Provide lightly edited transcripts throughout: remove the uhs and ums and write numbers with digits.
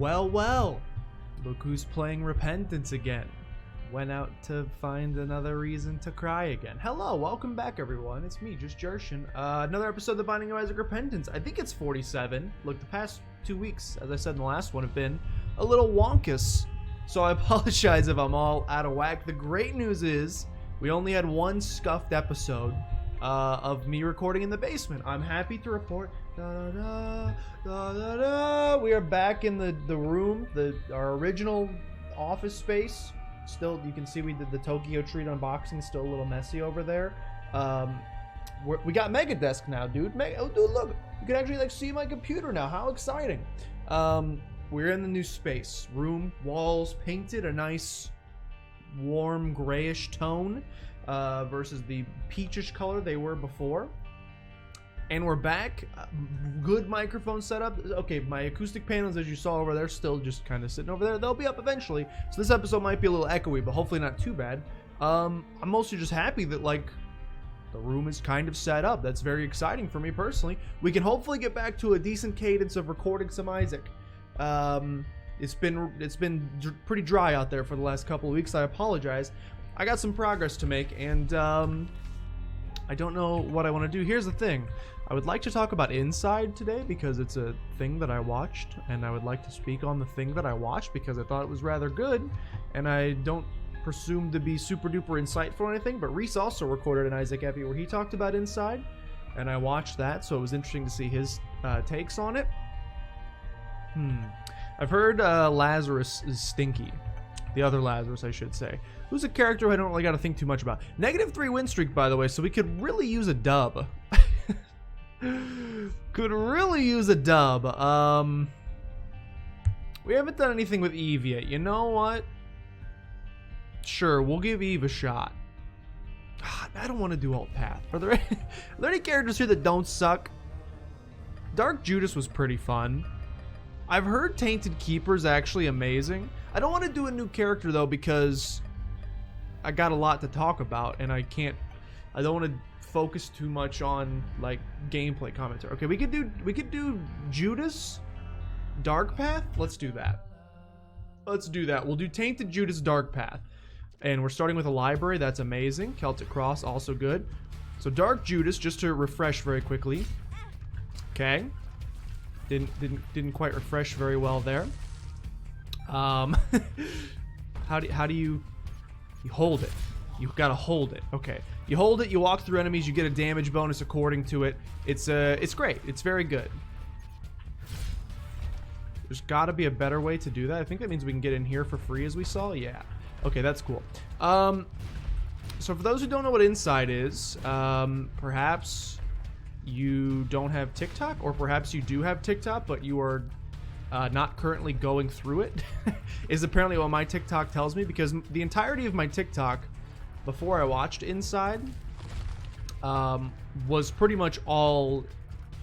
Well, look who's playing Repentance again. Went out to find another reason to cry again. Hello, welcome back everyone. It's me, just Jershin. Another episode of The Binding of Isaac Repentance. I think it's 47. Look, the past 2 weeks, as I said in the last one, have been a little wonkus. So I apologize if I'm all out of whack. The great news is, we only had one scuffed episode of me recording in the basement. I'm happy to report, we are back in the room, our original office space. Still, you can see we did the Tokyo Treat unboxing, still a little messy over there. We got Mega Desk now, dude. Oh, dude, look, you can actually see my computer now. How exciting. We're in the new space. Room, walls painted a nice warm grayish tone versus the peachish color they were before. And we're back. Good microphone setup. Okay, my acoustic panels, as you saw over there, still just kind of sitting over there. They'll be up eventually. So this episode might be a little echoey, but hopefully not too bad. I'm mostly just happy that, like, the room is kind of set up. That's very exciting for me personally. We can hopefully get back to a decent cadence of recording some Isaac. It's been pretty dry out there for the last couple of weeks. I apologize. I got some progress to make, and I don't know what I want to do. Here's the thing. I would like to talk about Inside today because it's a thing that I watched, and I would like to speak on the thing that I watched because I thought it was rather good, and I don't presume to be super duper insightful or anything, but Reese also recorded an Isaac Epi where he talked about Inside, and I watched that, so it was interesting to see his takes on it. I've heard Lazarus is stinky. The other Lazarus, I should say. Who's a character who I don't really got to think too much about. -3 win streak, by the way, so we could really use a dub. Could really use a dub. We haven't done anything with Eve yet. You know what? Sure, we'll give Eve a shot. I don't want to do alt path. Are there any characters here that don't suck? Dark Judas was pretty fun. I've heard Tainted Keeper's actually amazing. I don't want to do a new character though because I got a lot to talk about and I don't want to focus too much on like gameplay commentary. Okay, we could do Judas Dark Path. Let's do that. We'll do Tainted Judas Dark Path. And we're starting with a library. That's amazing. Celtic Cross, also good. So Dark Judas, just to refresh very quickly. Okay. Didn't quite refresh very well there. How do you hold it? You gotta hold it. Okay, you hold it. You walk through enemies. You get a damage bonus according to it. It's great. It's very good. There's got to be a better way to do that. I think that means we can get in here for free, as we saw. Yeah. Okay, that's cool. So for those who don't know what Inside is, perhaps you don't have TikTok, or perhaps you do have TikTok, but you are not currently going through it, is apparently what my TikTok tells me, because the entirety of my TikTok before I watched Inside was pretty much all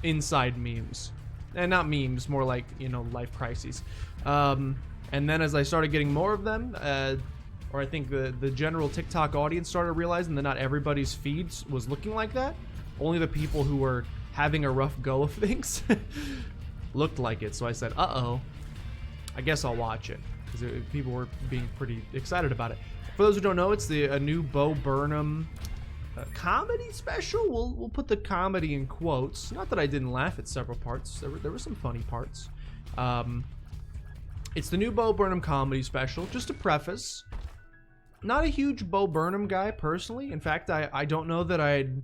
Inside memes. And not memes, more like, you know, life crises. And then as I started getting more of them, or I think the general TikTok audience started realizing that not everybody's feeds was looking like that. Only the people who were having a rough go of things looked like it. So I said, uh-oh, I guess I'll watch it. Because people were being pretty excited about it. For those who don't know, it's a new Bo Burnham comedy special. We'll put the comedy in quotes. Not that I didn't laugh at several parts. There were some funny parts. It's the new Bo Burnham comedy special. Just to preface, not a huge Bo Burnham guy personally. In fact, I don't know that I'd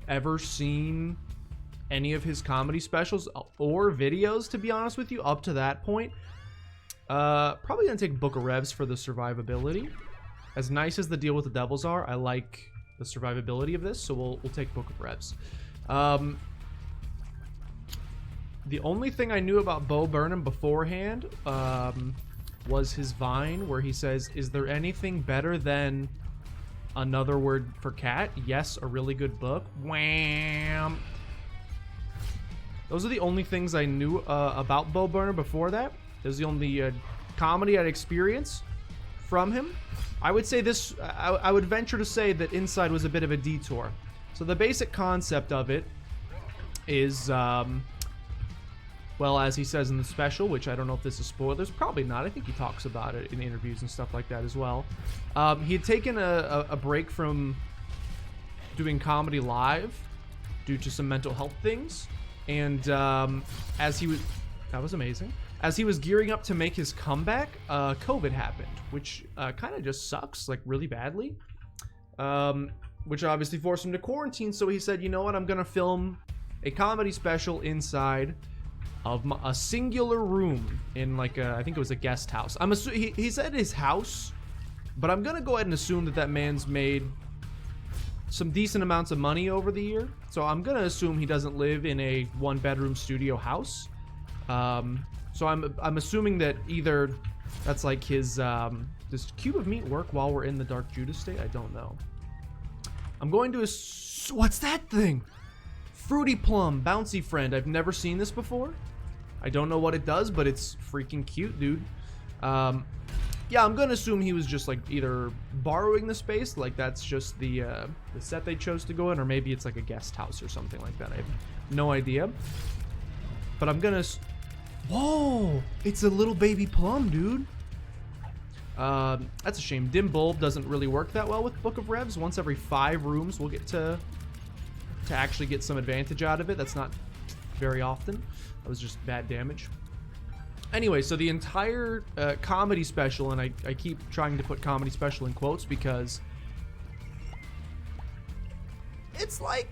ever seen any of his comedy specials or videos, to be honest with you, up to that point. Probably gonna take Book of Revs for the survivability. As nice as the Deal with the Devils are, I like the survivability of this, so we'll take Book of Revs. The only thing I knew about Bo Burnham beforehand was his Vine, where he says, "Is there anything better than another word for cat? Yes, a really good book." Wham! Those are the only things I knew about Bo Burnham before that. It was the only comedy I'd experienced from him. I would say this, I would venture to say that Inside was a bit of a detour. So the basic concept of it is well, as he says in the special, which I don't know if this is spoilers, probably not. I think he talks about it in interviews and stuff like that as well. He had taken a break from doing comedy live due to some mental health things, and as he was, that was amazing. As he was gearing up to make his comeback, COVID happened, which kind of just sucks, like really badly. Which obviously forced him to quarantine. So he said, you know what, I'm gonna film a comedy special inside of a singular room in like I think it was a guest house. He said his house, but I'm gonna go ahead and assume that that man's made some decent amounts of money over the year. So I'm gonna assume he doesn't live in a 1-bedroom studio house. So I'm assuming that either that's like his does Cube of Meat work while we're in the Dark Judas state? I don't know. I'm going to what's that thing? Fruity Plum, Bouncy Friend. I've never seen this before. I don't know what it does, but it's freaking cute, dude. Yeah, I'm gonna assume he was just like either borrowing the space, like that's just the set they chose to go in, or maybe it's like a guest house or something like that. I have no idea. But I'm gonna. Whoa! It's a little baby plum, dude. That's a shame. Dim Bulb doesn't really work that well with Book of Revs. Once every 5 rooms, we'll get to actually get some advantage out of it. That's not very often. That was just bad damage. Anyway, so the entire comedy special, and I keep trying to put comedy special in quotes because it's like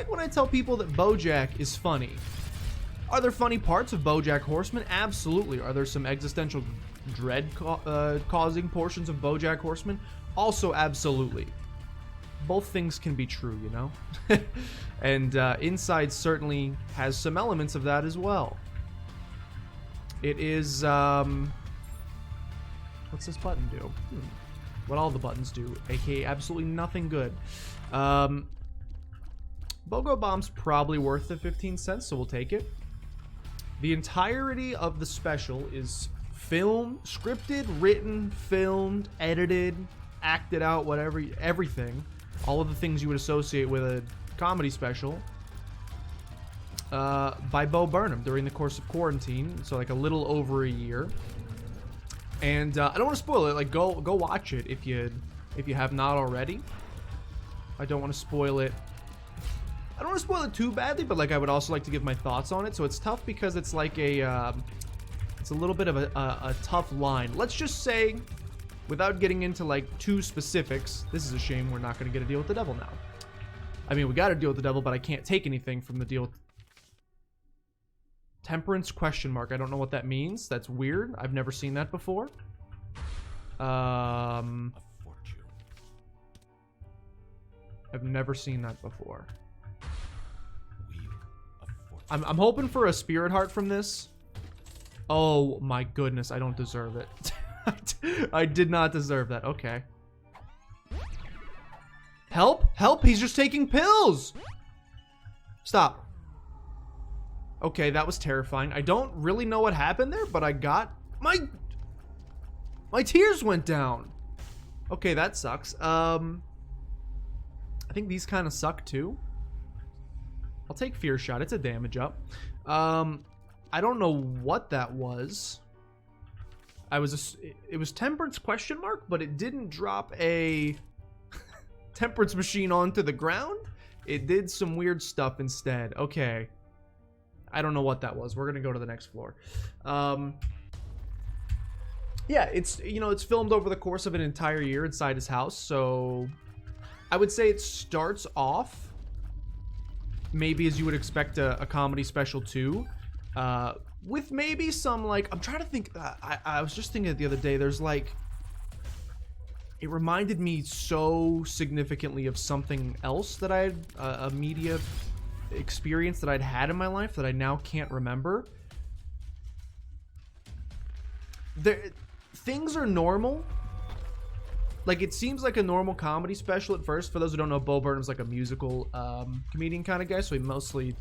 when I tell people that BoJack is funny. Are there funny parts of BoJack Horseman? Absolutely. Are there some existential dread causing portions of BoJack Horseman? Also, absolutely. Both things can be true, you know? And Inside certainly has some elements of that as well. It is, what's this button do? What all the buttons do, aka absolutely nothing good. BOGO Bomb's probably worth the 15 cents, so we'll take it. The entirety of the special is filmed, scripted, written, filmed, edited, acted out, whatever, everything. All of the things you would associate with a comedy special. By Bo Burnham during the course of quarantine, so like a little over a year. And I don't want to spoil it. Like go watch it if you have not already. I don't want to spoil it. I don't want to spoil it too badly, but like I would also like to give my thoughts on it. So it's tough because it's like it's a little bit of a tough line. Let's just say, without getting into like too specifics, this is a shame we're not going to get a deal with the devil now. I mean, we got to deal with the devil, but I can't take anything from the deal with Temperance ? I don't know what that means. That's weird. I've never seen that before. I've never seen that before. I'm hoping for a spirit heart from this. Oh my goodness, I don't deserve it. I did not deserve that. Okay. Help! Help! He's just taking pills! Stop. Okay, that was terrifying. I don't really know what happened there, but I got... My tears went down. Okay, that sucks. I think these kind of suck too. I'll take Fear Shot. It's a damage up. I don't know what that was. It was Temperance ? But it didn't drop a Temperance machine onto the ground. It did some weird stuff instead. Okay. I don't know what that was. We're gonna go to the next floor. Yeah, it's it's filmed over the course of an entire year inside his house. So I would say it starts off maybe as you would expect a comedy special too, with maybe some like, I'm trying to think. I was just thinking it the other day. There's like, it reminded me so significantly of something else that I had a media experience that I'd had in my life that I now can't remember. Things are normal. Like, it seems like a normal comedy special at first. For those who don't know, Bo Burnham's like a musical comedian kind of guy, so he mostly,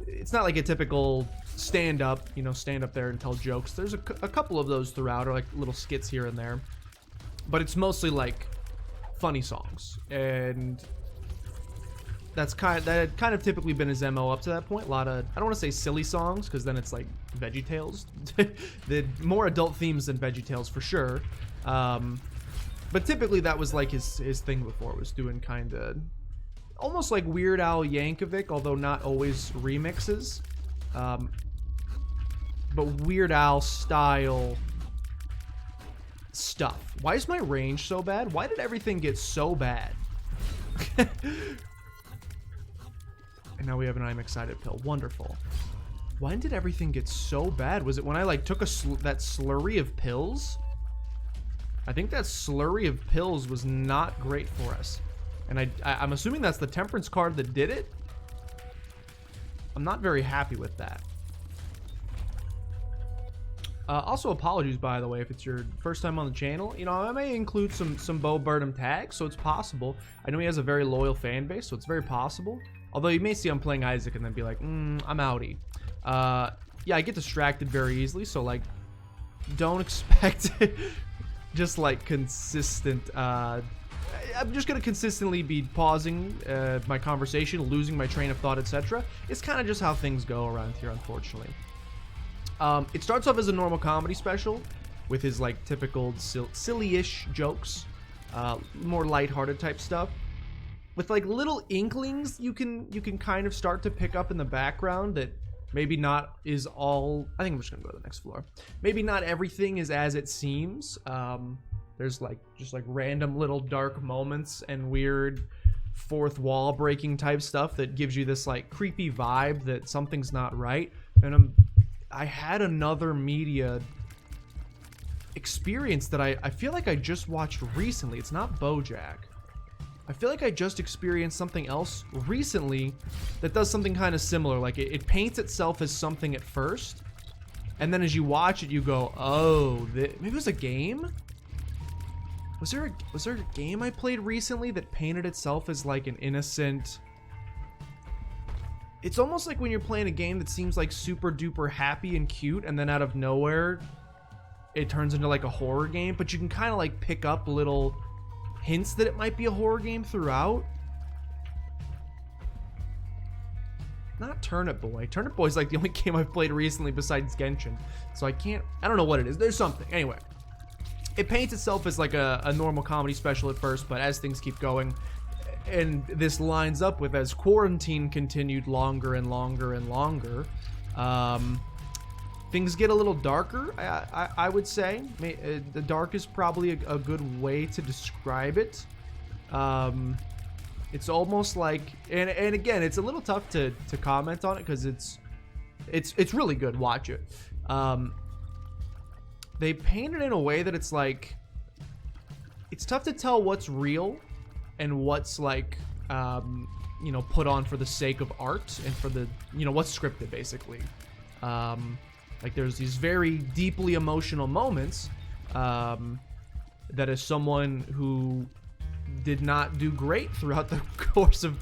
it's not like a typical stand-up, stand up there and tell jokes. There's a couple of those throughout, or like little skits here and there, but it's mostly like funny songs. And that had kind of typically been his MO up to that point. A lot of, I don't want to say silly songs, because then it's like VeggieTales. The more adult themes than VeggieTales for sure. But typically that was like his thing before, was doing kind of almost like Weird Al Yankovic, although not always remixes. But Weird Al style stuff. Why is my range so bad? Why did everything get so bad? And now we have an I'm excited pill. Wonderful. When did everything get so bad? Was it when I like took that slurry of pills? I think that slurry of pills was not great for us. And I'm assuming that's the temperance card that did it. I'm not very happy with that. Also, apologies, by the way, if it's your first time on the channel. You know, I may include some Bo Burnham tags, so it's possible. I know he has a very loyal fan base, so it's very possible. Although you may see I'm playing Isaac and then be like, I'm outie. Yeah, I get distracted very easily, so, like, don't expect just, like, consistent... I'm just going to consistently be pausing my conversation, losing my train of thought, etc. It's kind of just how things go around here, unfortunately. It starts off as a normal comedy special with his like typical silly-ish jokes, more lighthearted type stuff, with like little inklings you can kind of start to pick up in the background that maybe not is all. I think I'm just gonna go to the next floor. Maybe not everything is as it seems. There's like just like random little dark moments and weird fourth wall breaking type stuff that gives you this like creepy vibe that something's not right. And I had another media experience that I feel like I just watched recently. It's not BoJack. I feel like I just experienced something else recently that does something kind of similar. Like it paints itself as something at first, and then as you watch it, you go, "Oh, maybe it was a game." Was there a game I played recently that painted itself as like an innocent? It's almost like when you're playing a game that seems like super duper happy and cute, and then out of nowhere it turns into like a horror game, but you can kind of like pick up little hints that it might be a horror game throughout. Not Turnip Boy. Turnip Boy is like the only game I've played recently besides Genshin, so I don't know what it is. There's something. Anyway, it paints itself as like a normal comedy special at first, but as things keep going, and this lines up with as quarantine continued longer and longer and longer, things get a little darker. I would say the dark is probably a good way to describe it. It's almost like, and again, it's a little tough to comment on it because it's really good. Watch it. They paint it in a way that it's like, it's tough to tell what's real and what's like, you know, put on for the sake of art and for the, you know, what's scripted basically. Like there's these very deeply emotional moments that as someone who did not do great throughout the course of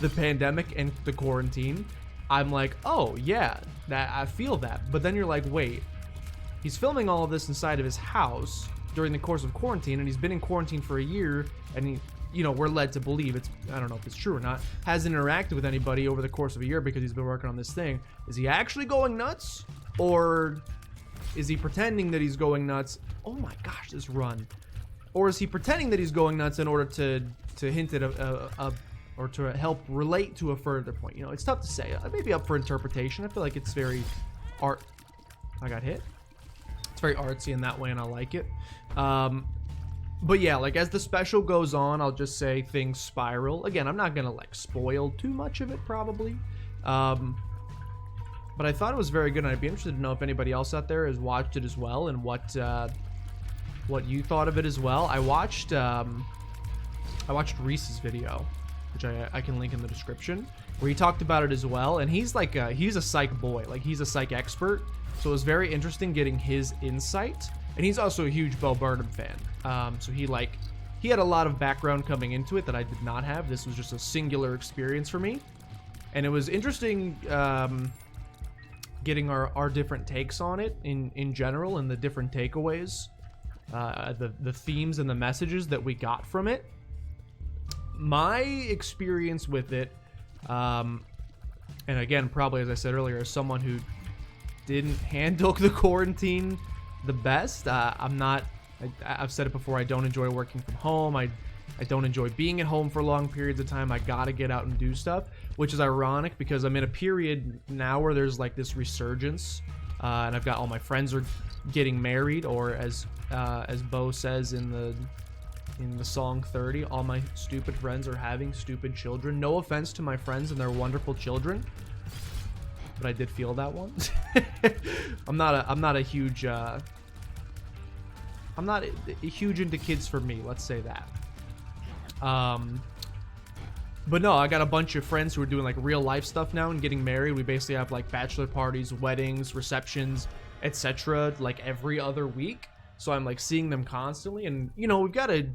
the pandemic and the quarantine, I'm like, oh yeah, that I feel that. But then you're like, wait, he's filming all of this inside of his house during the course of quarantine, and he's been in quarantine for a year, and he, you know, we're led to believe it's, I don't know if it's true or not, hasn't interacted with anybody over the course of a year because he's been working on this thing. Is he actually going nuts? Or is he pretending that he's going nuts? Oh my gosh, this run. Or is he pretending that he's going nuts in order to hint at or to help relate to a further point? You know, it's tough to say. Maybe up for interpretation. I feel like it's very art. I got hit. It's very artsy in that way, and I like it. But yeah, like as the special goes on, I'll just say things spiral. Again, I'm not gonna like spoil too much of it, probably. But I thought it was very good, and I'd be interested to know if anybody else out there has watched it as well, and what you thought of it as well. I watched Reese's video, which I can link in the description, where he talked about it as well, and he's like he's a psych boy, like he's a psych expert, so it was very interesting getting his insight. And he's also a huge Bo Burnham fan, so he had a lot of background coming into it that I did not have. This was just a singular experience for me, and it was interesting getting our different takes on it in general, and the different takeaways, the themes and the messages that we got from it. My experience with it And again, probably as I said earlier, as someone who didn't handle the quarantine the best, I've said it before, I don't enjoy working from home. I don't enjoy being at home for long periods of time. I gotta get out and do stuff, which is ironic because I'm in a period now where there's like this resurgence, and I've got all my friends are getting married, or as Bo says in the song 30, all my stupid friends are having stupid children. No offense to my friends and their wonderful children, but I did feel that one. I'm not a huge into kids for me, let's say that. But no, I got a bunch of friends who are doing like real life stuff now and getting married. We basically have like bachelor parties, weddings, receptions, etc. like every other week. So I'm like seeing them constantly, and you know, we've got to,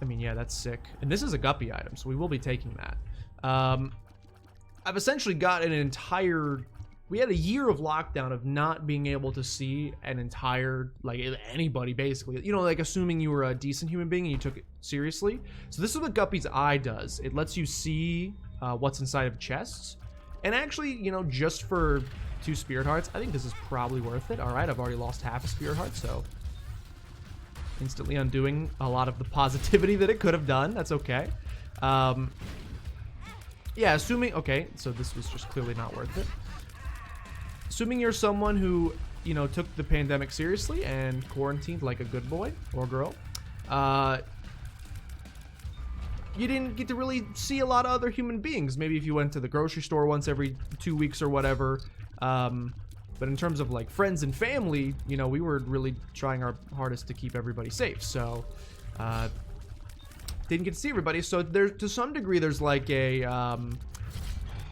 I mean, yeah, that's sick. And this is a guppy item, so we will be taking that. I've essentially got an entire, we had a year of lockdown of not being able to see an entire, like, anybody basically, you know, like assuming you were a decent human being and you took it seriously. So this is what Guppy's Eye does. It lets you see what's inside of chests. And actually, you know, just for 2 spirit hearts, I think this is probably worth it. All right, I've already lost half a spirit heart, so instantly undoing a lot of the positivity that it could have done. That's okay. Yeah, assuming, okay, so this was just clearly not worth it. Assuming you're someone who, you know, took the pandemic seriously and quarantined like a good boy or girl, you didn't get to really see a lot of other human beings. Maybe if you went to the grocery store once every 2 weeks or whatever. But in terms of like friends and family, you know, we were really trying our hardest to keep everybody safe. So, didn't get to see everybody. So there, to some degree, there's like a,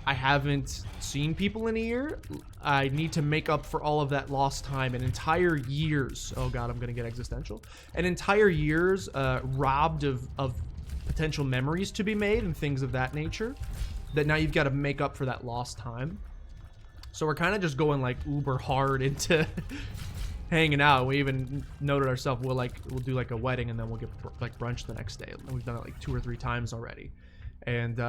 I haven't seen people in a year. I need to make up for all of that lost time and entire years. Oh God, I'm gonna get existential. An entire years robbed of potential memories to be made and things of that nature. That now you've got to make up for that lost time. So we're kind of just going like uber hard into hanging out. We even noted ourselves, we'll do like a wedding and then we'll get like brunch the next day. We've done it like 2 or 3 times already. And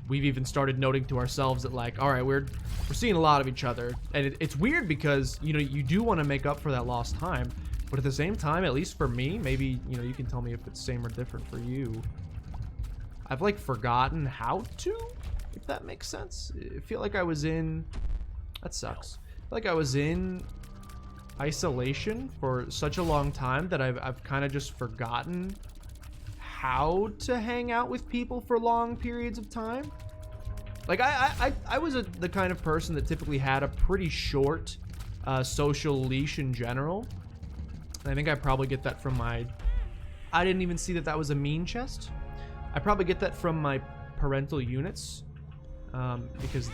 we've even started noting to ourselves that like, all right, we're seeing a lot of each other. And it's weird because, you know, you do want to make up for that lost time, but at the same time, at least for me, maybe, you know, you can tell me if it's same or different for you, I've like forgotten how to, if that makes sense. I feel like I was in, that sucks. I feel like I was in isolation for such a long time that I've kind of just forgotten how to hang out with people for long periods of time. Like I was the kind of person that typically had a pretty short social leash in general. And I think I probably get that from my, I didn't even see that was a mean chest. I probably get that from my parental units, because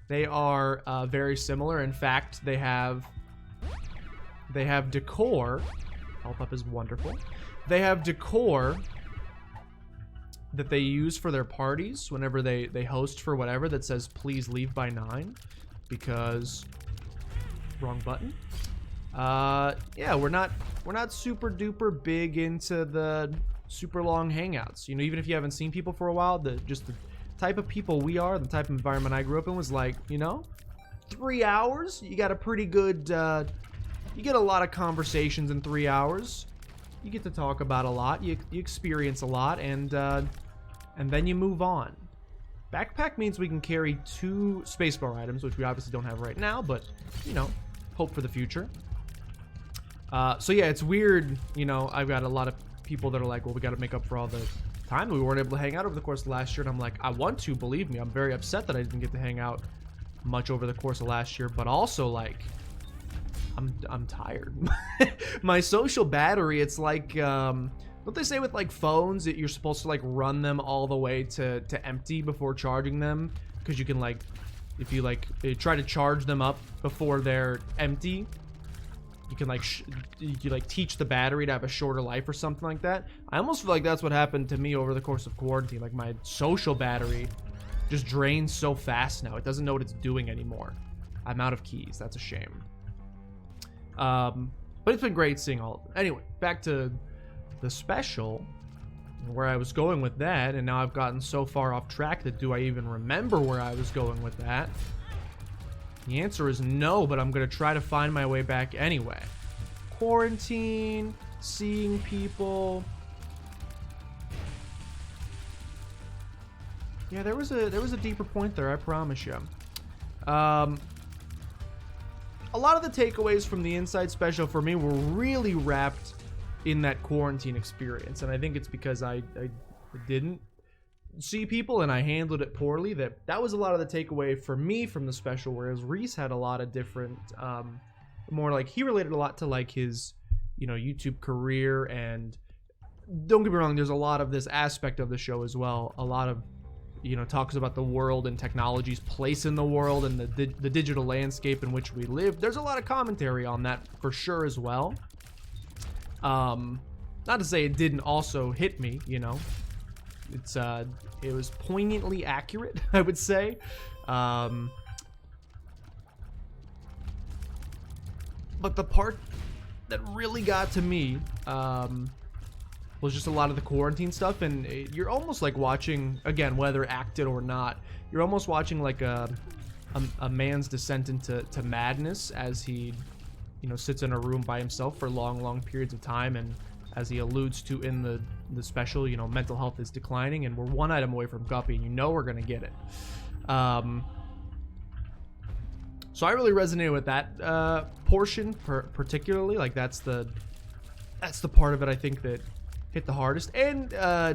they are very similar. In fact, they have decor. Health up is wonderful. They have decor that they use for their parties whenever they host for whatever that says please leave by 9, because wrong button. Yeah, we're not super duper big into the super long hangouts. You know, even if you haven't seen people for a while, just the type of people we are, the type of environment I grew up in was like, you know, 3 hours, you got a pretty good, you get a lot of conversations in 3 hours. You get to talk about a lot, you experience a lot, and then you move on. Backpack means we can carry 2 spacebar items, which we obviously don't have right now, but, you know, hope for the future. So yeah, it's weird, you know, I've got a lot of people that are like, well, we got to make up for all the time we weren't able to hang out over the course of last year, and I'm like, I want to, believe me, I'm very upset that I didn't get to hang out much over the course of last year, but also like, I'm tired. My social battery, it's like, don't they say with like phones that you're supposed to like run them all the way to empty before charging them? Because you can like, if you like try to charge them up before they're empty, you can like you like teach the battery to have a shorter life or something like that. I almost feel like that's what happened to me over the course of quarantine. Like my social battery just drains so fast now. It doesn't know what it's doing anymore. I'm out of keys. That's a shame. But it's been great seeing all of them. Anyway, back to the special. where I was going with that, and now I've gotten so far off track that do I even remember where I was going with that? The answer is no, but I'm going to try to find my way back anyway. Quarantine, seeing people. Yeah, there was a deeper point there, I promise you. A lot of the takeaways from the Inside Special for me were really wrapped in that quarantine experience, and I think it's because I didn't see people and I handled it poorly. That was a lot of the takeaway for me from the special, whereas Reese had a lot of different more like he related a lot to like his YouTube career, and don't get me wrong, there's a lot of this aspect of the show as well, a lot of talks about the world and technology's place in the world and the digital landscape in which we live. There's a lot of commentary on that for sure as well. Not to say it didn't also hit me, it was poignantly accurate, I would say. But the part that really got to me was just a lot of the quarantine stuff, and you're almost like watching, again, whether acted or not, you're almost watching like a man's descent into madness as he sits in a room by himself for long periods of time, and as he alludes to in the special, mental health is declining, and we're one item away from Guppy, and we're gonna get it. So I really resonated with that portion particularly. Like that's the part of it I think that hit the hardest. And I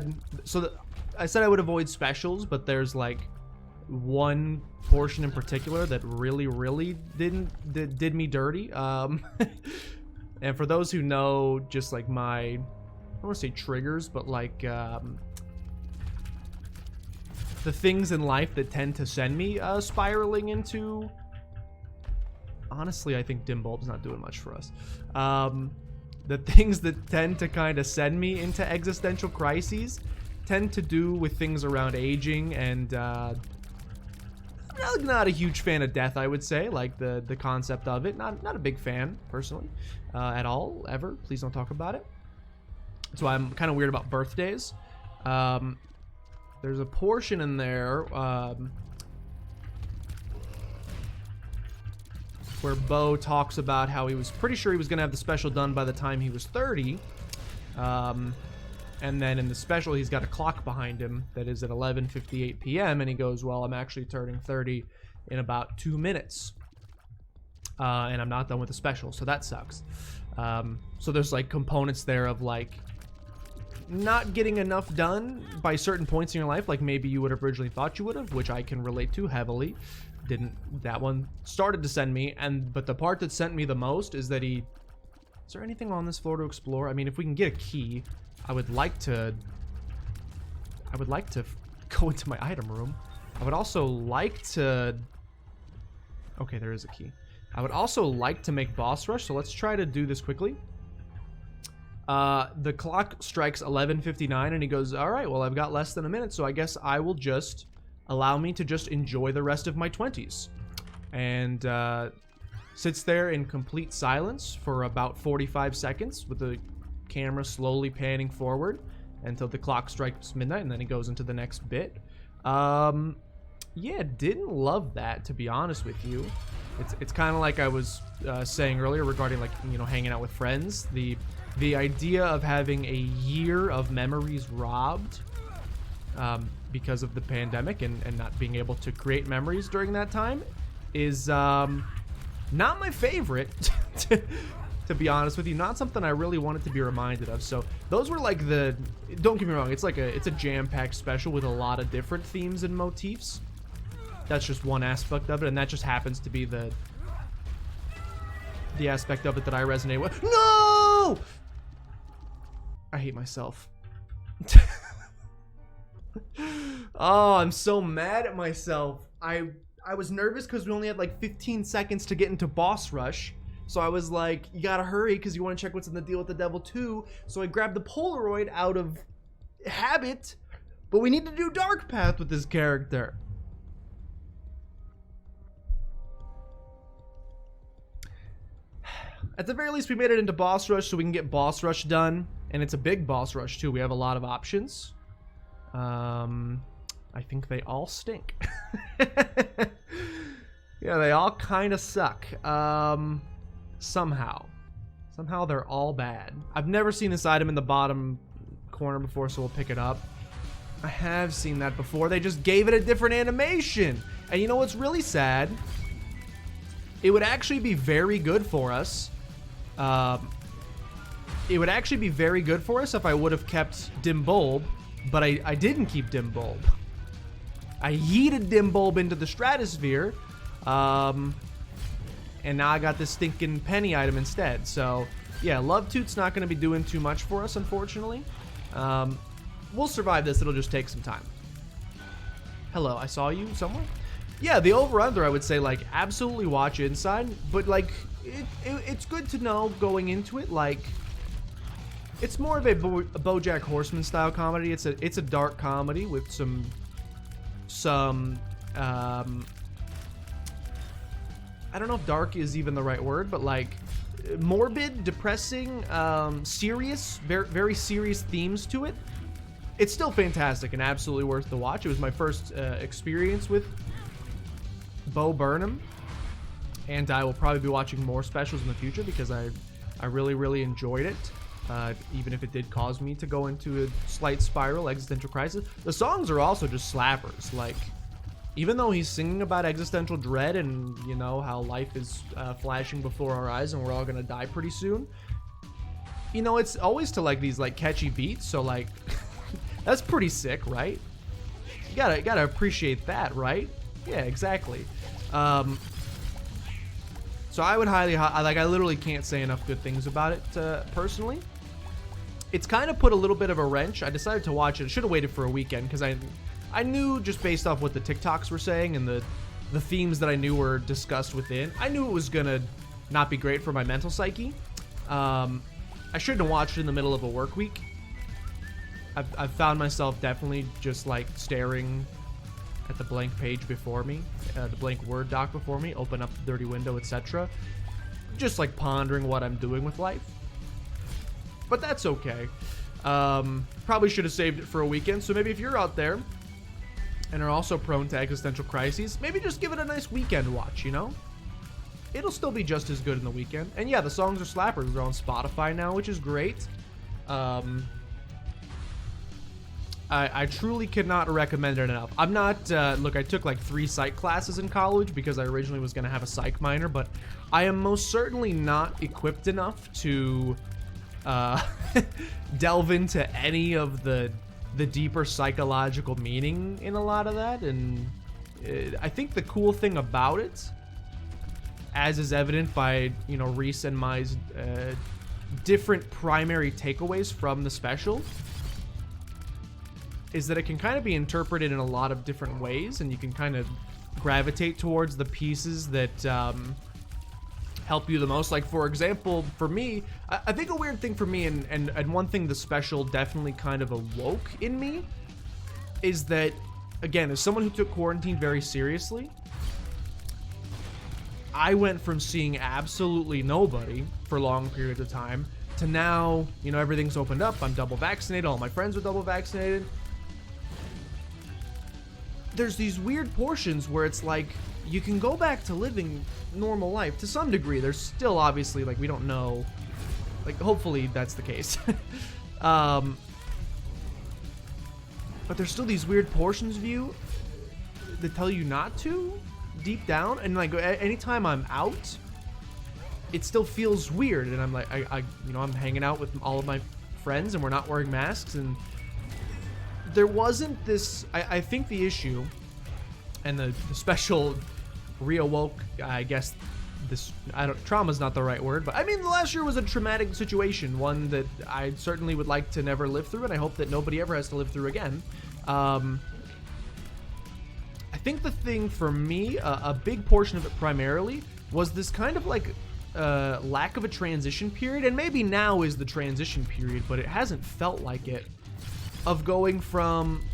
said I would avoid specials, but there's like one portion in particular that really did me dirty. And for those who know, just like my, I don't want to say triggers, but like the things in life that tend to send me spiraling into, honestly, I think Dim Bulb's not doing much for us. The things that tend to kind of send me into existential crises tend to do with things around aging, and I'm not a huge fan of death, I would say. Like the concept of it, not a big fan personally at all, ever. Please don't talk about it. So I'm kind of weird about birthdays. There's a portion in there where Bo talks about how he was pretty sure he was going to have the special done by the time he was 30. And then in the special, he's got a clock behind him that is at 11:58 p.m. And he goes, well, I'm actually turning 30 in about 2 minutes. And I'm not done with the special, so that sucks. So there's like components there of like not getting enough done by certain points in your life, like maybe you would have originally thought you would have, which I can relate to heavily. That one started to send me, but the part that sent me the most is that is there anything on this floor to explore? I mean, if we can get a key, I would like to go into my item room. I would also like to, okay, there is a key. I would also like to make boss rush, so let's try to do this quickly. The clock strikes 11:59 and he goes, all right, well, I've got less than a minute, so I guess I will just allow me to just enjoy the rest of my 20s. And sits there in complete silence for about 45 seconds with the camera slowly panning forward until the clock strikes midnight, and then he goes into the next bit. Yeah, didn't love that, to be honest with you. It's kind of like I was saying earlier regarding like, hanging out with friends. The idea of having a year of memories robbed because of the pandemic and not being able to create memories during that time is not my favorite, to be honest with you. Not something I really wanted to be reminded of. So those were like don't get me wrong, it's a jam-packed special with a lot of different themes and motifs. That's just one aspect of it, and that just happens to be the aspect of it that I resonate with. No! I hate myself. Oh, I'm so mad at myself. I was nervous because we only had like 15 seconds to get into boss rush. So I was like, you gotta hurry because you want to check what's in the Deal with the Devil 2. So I grabbed the Polaroid out of habit, but we need to do Dark Path with this character. At the very least, we made it into boss rush so we can get boss rush done And it's a big boss rush too. We have a lot of options. I think they all stink. Yeah, they all kind of suck. Somehow they're all bad. I've never seen this item in the bottom corner before, so we'll pick it up. I have seen that before. They just gave it a different animation. And you know what's really sad? It would actually be very good for us. It would actually be very good for us if I would have kept Dim Bulb, but I didn't keep Dim Bulb. I yeeted Dim Bulb into the stratosphere, and now I got this stinking penny item instead. So, yeah, Love Toot's not going to be doing too much for us, unfortunately. We'll survive this. It'll just take some time. Hello, I saw you somewhere? Yeah, the over-under, I would say, like, absolutely watch Inside, but, like, it's good to know going into it, like, it's more of a BoJack Horseman style comedy. It's a dark comedy with some I don't know if dark is even the right word, but like morbid, depressing, serious, very, very serious themes to it. It's still fantastic and absolutely worth the watch. It was my first experience with Bo Burnham, and I will probably be watching more specials in the future because I really, really enjoyed it. Even if it did cause me to go into a slight spiral, existential crisis. The songs are also just slappers. Like, even though he's singing about existential dread and, you know, how life is flashing before our eyes and we're all gonna die pretty soon, you know, it's always to like these like catchy beats. So like, that's pretty sick, right? You gotta appreciate that, right? Yeah, exactly. So I would highly, like, I literally can't say enough good things about it personally. It's kind of put a little bit of a wrench. I decided to watch it. I should have waited for a weekend because I knew, just based off what the TikToks were saying and the themes that I knew were discussed within, I knew it was gonna not be great for my mental psyche. I shouldn't have watched it in the middle of a work week. I've found myself definitely just like staring at the blank page before me, the blank Word doc before me, open up the dirty window, etc. Just like pondering what I'm doing with life. But that's okay. Probably should have saved it for a weekend. So maybe if you're out there and are also prone to existential crises, maybe just give it a nice weekend watch, you know? It'll still be just as good in the weekend. And yeah, the songs are slappers. They're on Spotify now, which is great. I truly cannot recommend it enough. I'm not, look, I took like 3 psych classes in college because I originally was going to have a psych minor, but I am most certainly not equipped enough to delve into any of the deeper psychological meaning in a lot of that. And I think the cool thing about it, as is evident by, you know, Reese and my different primary takeaways from the special, is that it can kind of be interpreted in a lot of different ways, and you can kind of gravitate towards the pieces that help you the most. Like, for example, for me, I think a weird thing for me, and one thing the special definitely kind of awoke in me, is that, again, as someone who took quarantine very seriously, I went from seeing absolutely nobody for long periods of time to now, you know, everything's opened up, I'm double vaccinated, all my friends are double vaccinated. There's these weird portions where it's like you can go back to living normal life to some degree. There's still obviously, like, we don't know, like, hopefully that's the case. But there's still these weird portions of you that tell you not to deep down, and like anytime I'm out, it still feels weird, and I'm like, I you know, I'm hanging out with all of my friends and we're not wearing masks, and there wasn't this, I think the issue, and the special reawoke, I guess, this, trauma's not the right word, but I mean, the last year was a traumatic situation, one that I certainly would like to never live through, and I hope that nobody ever has to live through again. I think the thing for me, a big portion of it primarily, was this kind of like lack of a transition period, and maybe now is the transition period, but it hasn't felt like it, of going from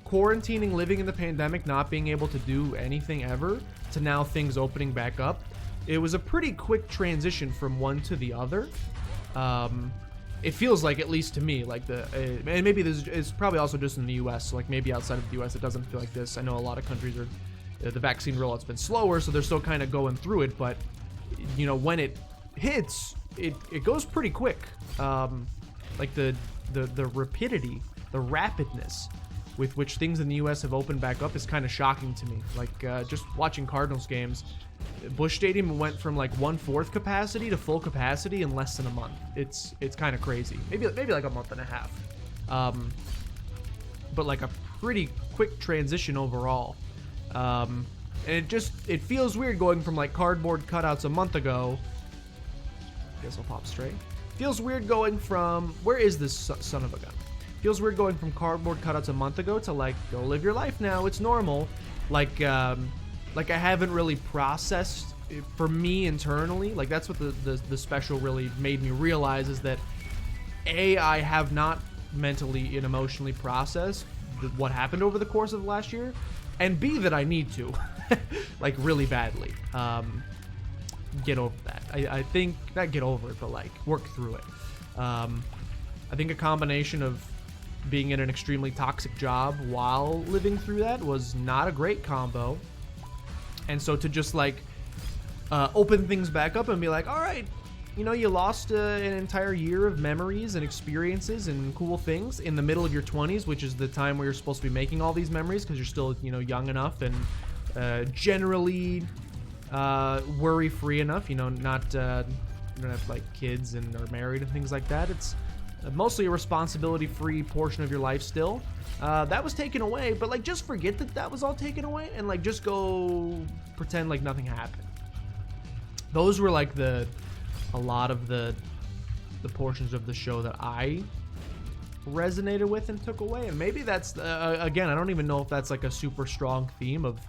quarantining, living in the pandemic, not being able to do anything ever, to now things opening back up. It was a pretty quick transition from one to the other. it feels like, at least to me, like and maybe this is probably also just in the U.S. So like maybe outside of the U.S. it doesn't feel like this. I know a lot of countries are the vaccine rollout's been slower, so they're still kind of going through it. But you know, when it hits, it goes pretty quick. Like the rapidity, the rapidness with which things in the U.S. have opened back up is kind of shocking to me. Like just watching Cardinals games, Busch Stadium went from like 1/4 capacity to full capacity in less than a month. It's kind of crazy. Maybe like a month and a half. But like a pretty quick transition overall. And it feels weird going from like cardboard cutouts a month ago. I guess I'll pop straight. Feels weird going from, where is this son of a gun? Feels weird going from cardboard cutouts a month ago to like, go live your life now, it's normal. Like I haven't really processed it for me internally. Like that's what the special really made me realize, is that A, I have not mentally and emotionally processed what happened over the course of last year, and B, that I need to, like really badly. Get over that. I think, not get over it, but like work through it. I think a combination of being in an extremely toxic job while living through that was not a great combo. And so to just like open things back up and be like, all right, you know, you lost an entire year of memories and experiences and cool things in the middle of your 20s, which is the time where you're supposed to be making all these memories because you're still, you know, young enough and generally worry-free enough, you know, not you don't have like kids and are married and things like that. It's mostly a responsibility-free portion of your life still. That was taken away, but like just forget that was all taken away and like just go pretend like nothing happened. Those were like a lot of the portions of the show that I resonated with and took away. And maybe that's again, I don't even know if that's like a super strong theme of,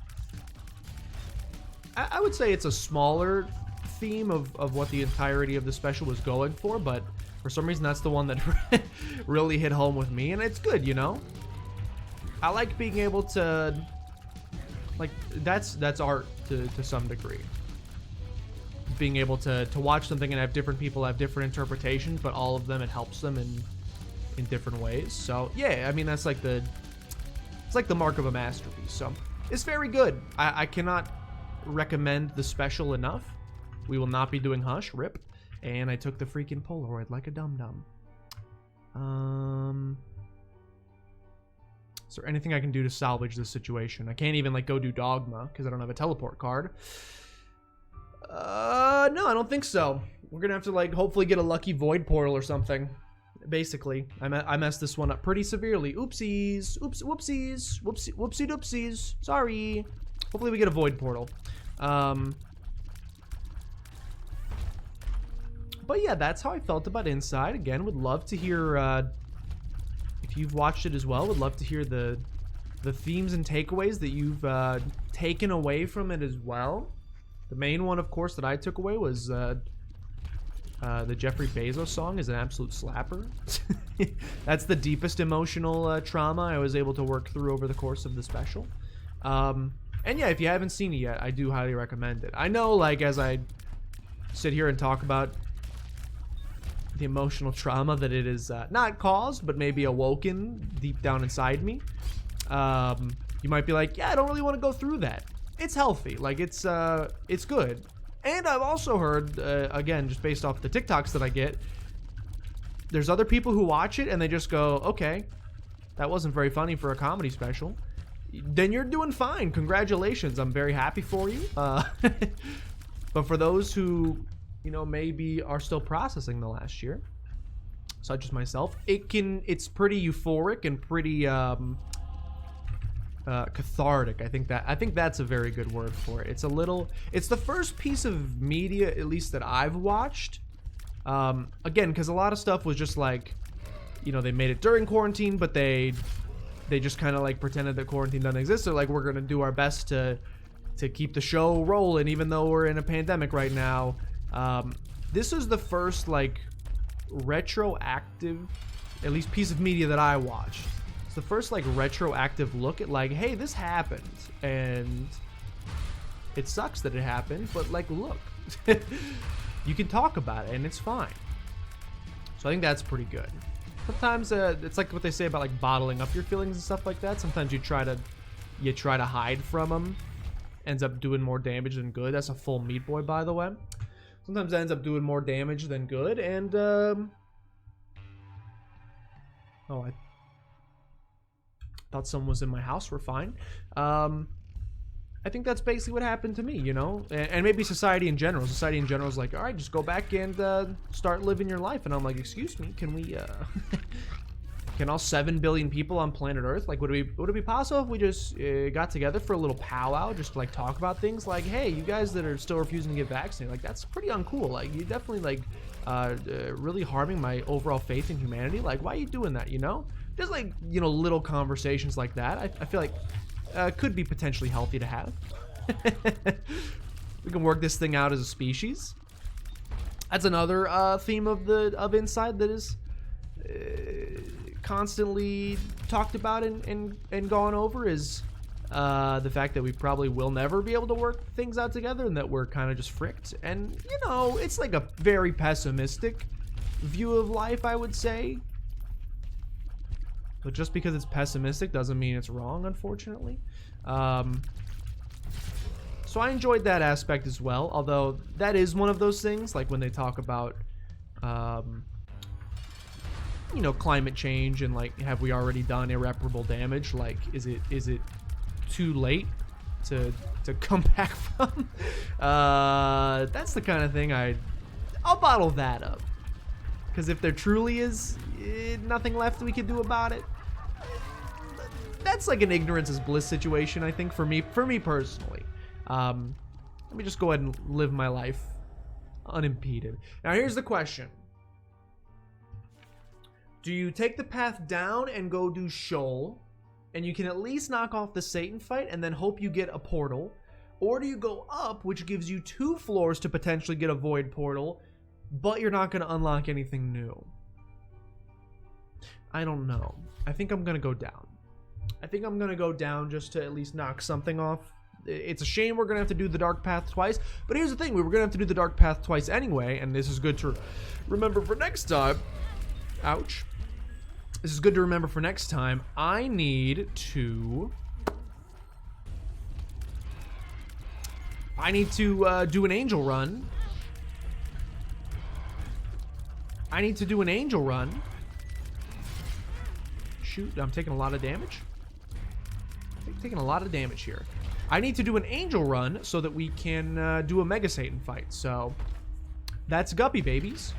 I would say it's a smaller theme of what the entirety of the special was going for, but for some reason that's the one that really hit home with me, and it's good, you know? I like being able to, like, that's art to some degree. Being able to watch something and have different people have different interpretations, but all of them, it helps them in different ways. So yeah, I mean, that's like it's like the mark of a masterpiece. So it's very good. I cannot recommend the special enough. We will not be doing Hush, rip. And I took the freaking Polaroid like a dum-dum. Is there anything I can do to salvage this situation? I can't even like go do Dogma because I don't have a teleport card. No, I don't think so. We're gonna have to like hopefully get a lucky void portal or something. Basically, I messed this one up pretty severely. Oopsies, whoopsie doopsies. Sorry. Hopefully we get a void portal. But yeah, that's how I felt about Inside. Again, would love to hear if you've watched it as well. Would love to hear the themes and takeaways that you've taken away from it as well. The main one, of course, that I took away was the Jeffrey Bezos song is an absolute slapper. That's the deepest emotional trauma I was able to work through over the course of the special. And yeah, if you haven't seen it yet, I do highly recommend it. I know, like, as I sit here and talk about the emotional trauma that it is not caused, but maybe awoken deep down inside me, you might be like, yeah, I don't really want to go through that. It's healthy. Like, it's good. And I've also heard, again, just based off the TikToks that I get, there's other people who watch it and they just go, okay, that wasn't very funny for a comedy special. Then you're doing fine. Congratulations. I'm very happy for you. But for those who, you know, maybe are still processing the last year, such as myself, it's pretty euphoric and pretty cathartic. I think that's a very good word for it. It's the first piece of media, at least that I've watched. Again, because a lot of stuff was just like, you know, they made it during quarantine, but they just kind of like pretended that quarantine doesn't exist. They're like, we're gonna do our best to keep the show rolling, even though we're in a pandemic right now. This is the first like retroactive, at least piece of media that I watched. It's the first like retroactive look at like, hey, this happened and it sucks that it happened, but like, look, you can talk about it and it's fine. So I think that's pretty good. Sometimes it's like what they say about like bottling up your feelings and stuff like that. Sometimes you try to hide from them, ends up doing more damage than good. That's a full Meat Boy, by the way. Sometimes it ends up doing more damage than good, and oh, I thought someone was in my house. We're fine. I think that's basically what happened to me, you know? And maybe society in general. Society in general is like, all right, just go back and start living your life. And I'm like, excuse me, can we, can all 7 billion people on planet Earth, like, would it be possible if we just got together for a little powwow, just to, like, talk about things? Like, hey, you guys that are still refusing to get vaccinated, like, that's pretty uncool. Like, you definitely, like, really harming my overall faith in humanity. Like, why are you doing that, you know? Just, like, you know, little conversations like that. I feel like could be potentially healthy to have. We can work this thing out as a species. That's another theme of Inside that is constantly talked about and gone over, is the fact that we probably will never be able to work things out together, and that we're kind of just fricked. And, you know, it's like a very pessimistic view of life, I would say. But just because it's pessimistic doesn't mean it's wrong, unfortunately. So I enjoyed that aspect as well, although that is one of those things, like when they talk about, you know, climate change and, like, have we already done irreparable damage? Like, is it too late to come back from? That's the kind of thing I'll bottle that up. Because if there truly is nothing left we can do about it, that's like an ignorance is bliss situation, I think, for me personally. Let me just go ahead and live my life unimpeded. Now here's the question. Do you take the path down and go do Shoal, and you can at least knock off the Satan fight and then hope you get a portal? Or do you go up, which gives you 2 floors to potentially get a void portal, but you're not going to unlock anything new? I don't know. I think I'm going to go down. I think I'm going to go down just to at least knock something off. It's a shame we're going to have to do the Dark Path twice, but here's the thing. We were going to have to do the Dark Path twice anyway, and this is good to remember for next time. Ouch. This is good to remember for next time. I need to do an angel run. I need to do an angel run. Shoot, I'm taking a lot of damage. I'm taking a lot of damage here. I need to do an angel run so that we can do a Mega Satan fight. So that's Guppy, babies.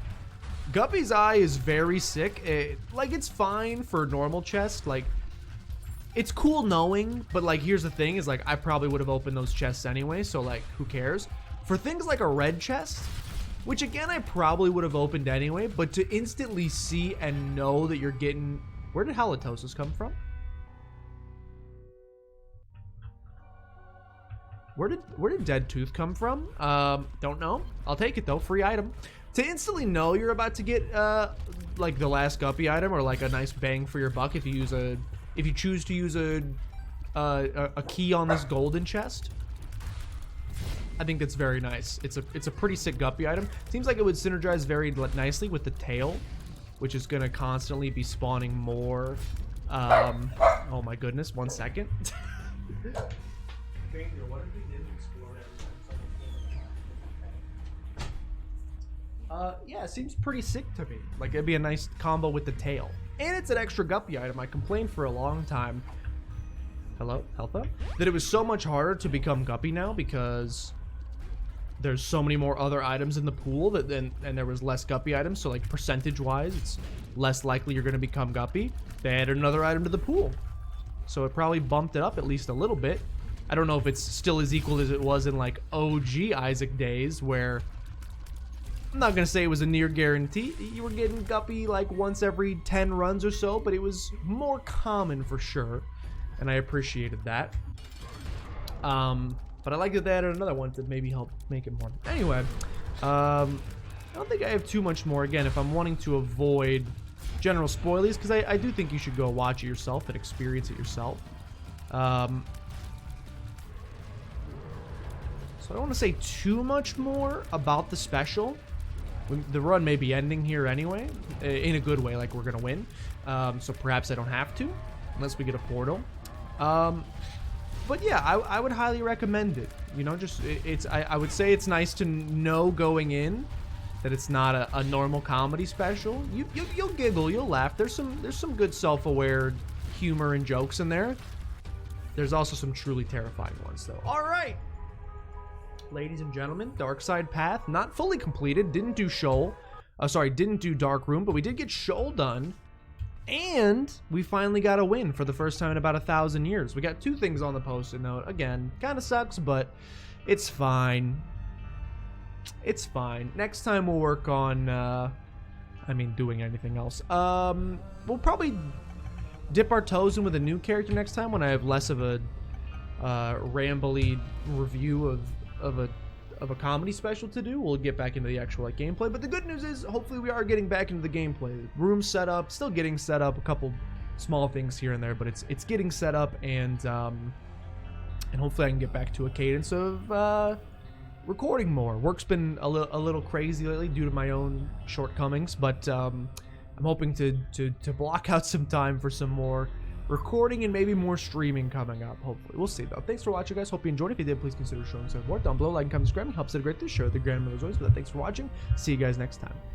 Guppy's Eye is very sick. Like, it's fine for normal chest. Like, it's cool knowing, but, like, here's the thing is, like, I probably would have opened those chests anyway, so, like, who cares? For things like a red chest, which, again, I probably would have opened anyway, but to instantly see and know that you're getting... Where did halitosis come from? Where did Dead Tooth come from? Don't know. I'll take it, though. Free item. To instantly know you're about to get, like, the last Guppy item, or, like, a nice bang for your buck if you choose to use a key on this golden chest. I think that's very nice. It's a pretty sick Guppy item. Seems like it would synergize very nicely with the tail, which is gonna constantly be spawning more. Oh my goodness! 1 second. Yeah, it seems pretty sick to me. Like, it'd be a nice combo with the tail. And it's an extra Guppy item. I complained for a long time. Hello? Helpa? That it was so much harder to become Guppy now because there's so many more other items in the pool and there was less Guppy items. So, like, percentage-wise, it's less likely you're going to become Guppy. They added another item to the pool. So it probably bumped it up at least a little bit. I don't know if it's still as equal as it was in, like, OG Isaac days where... I'm not going to say it was a near guarantee. You were getting Guppy like once every 10 runs or so, but it was more common for sure. And I appreciated that. But I like that they added another one to maybe help make it more. Anyway, I don't think I have too much more. Again, if I'm wanting to avoid general spoilies, because I do think you should go watch it yourself and experience it yourself. So I don't want to say too much more about the special. the run may be ending here anyway, in a good way, like we're gonna win. So perhaps I don't have to, unless we get a portal. But yeah, I would highly recommend it. You know, just I would say it's nice to know going in that it's not a normal comedy special. You'll giggle, you'll laugh. There's some good self-aware humor and jokes in there. There's also some truly terrifying ones though. All right, ladies and gentlemen, Dark Side Path not fully completed. Didn't do Shoal. Didn't do Dark Room, but we did get Shoal done. And we finally got a win for the first time in about 1,000 years. We got 2 things on the post-it note. Again, kind of sucks, but it's fine. It's fine. Next time we'll work on, doing anything else. We'll probably dip our toes in with a new character next time when I have less of a rambly review of a comedy special to do. We'll get back into the actual gameplay. But the good news is, hopefully we are getting back into the gameplay. Room set up, still getting set up. A couple small things here and there, but it's getting set up, and hopefully I can get back to a cadence of recording more. Work's been a little crazy lately due to my own shortcomings, but I'm hoping to block out some time for some more recording and maybe more streaming coming up. Hopefully, we'll see though. Thanks for watching, guys. Hope you enjoyed. If you did, please consider showing some support down below. Like and comment, subscribe. Helps out a great. This show the grandmother's voice. But thanks for watching. See you guys next time.